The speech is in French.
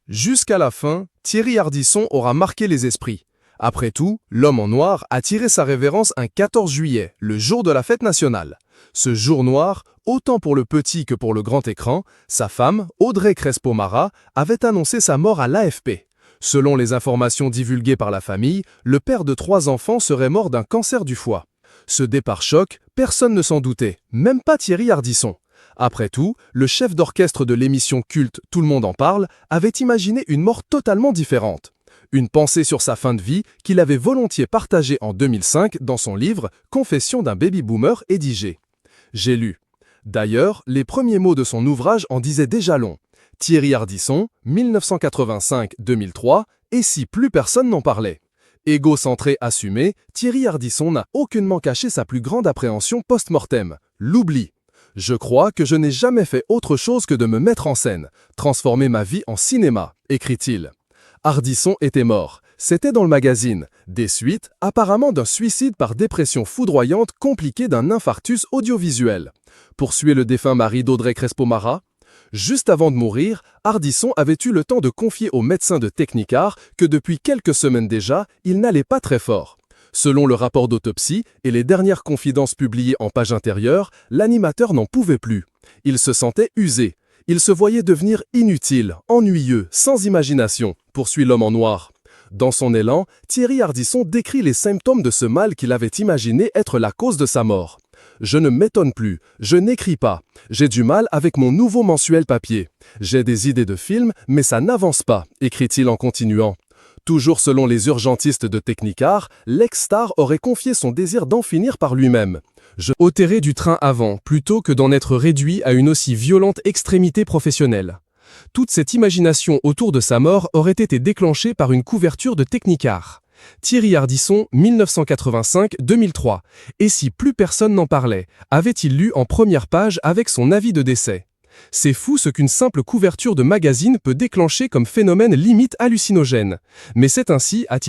Jusqu'à la fin, Thierry Ardisson aura marqué les esprits. Après tout, l'homme en noir a tiré sa révérence un 14 juillet, le jour de la fête nationale. Ce jour noir, autant pour le petit que pour le grand écran, sa femme, Audrey Crespo-Mara, avait annoncé sa mort à l'AFP. Selon les informations divulguées par la famille, le père de 3 enfants serait mort d'un cancer du foie. Ce départ choc, personne ne s'en doutait, même pas Thierry Ardisson. Après tout, le chef d'orchestre de l'émission culte Tout le monde en parle avait imaginé une mort totalement différente. Une pensée sur sa fin de vie qu'il avait volontiers partagée en 2005 dans son livre « Confession d'un baby-boomer » édigé. J'ai lu. D'ailleurs, les premiers mots de son ouvrage en disaient déjà long. Thierry Ardisson, 1985-2003, et si plus personne n'en parlait. Égocentré assumé, Thierry Ardisson n'a aucunement caché sa plus grande appréhension post-mortem, l'oubli. Je crois que je n'ai jamais fait autre chose que de me mettre en scène, transformer ma vie en cinéma, écrit-il. Ardisson était mort. C'était dans le magazine. Des suites, apparemment d'un suicide par dépression foudroyante compliquée d'un infarctus audiovisuel. Poursuit le défunt mari d'Audrey Crespo-Mara. Juste avant de mourir, Ardisson avait eu le temps de confier au médecin de Technicar que depuis quelques semaines déjà, il n'allait pas très fort. Selon le rapport d'autopsie et les dernières confidences publiées en page intérieure, l'animateur n'en pouvait plus. Il se sentait usé. Il se voyait devenir inutile, ennuyeux, sans imagination, poursuit l'homme en noir. Dans son élan, Thierry Ardisson décrit les symptômes de ce mal qu'il avait imaginé être la cause de sa mort. « Je ne m'étonne plus, je n'écris pas. J'ai du mal avec mon nouveau mensuel papier. J'ai des idées de films, mais ça n'avance pas », écrit-il en continuant. Toujours selon les urgentistes de Technicar, l'ex-star aurait confié son désir d'en finir par lui-même. « Je ôterai du train avant, plutôt que d'en être réduit à une aussi violente extrémité professionnelle. » Toute cette imagination autour de sa mort aurait été déclenchée par une couverture de Technicar. Thierry Ardisson, 1985-2003. Et si plus personne n'en parlait, avait-il lu en première page avec son avis de décès. C'est fou ce qu'une simple couverture de magazine peut déclencher comme phénomène limite hallucinogène. Mais c'est ainsi, a-t-il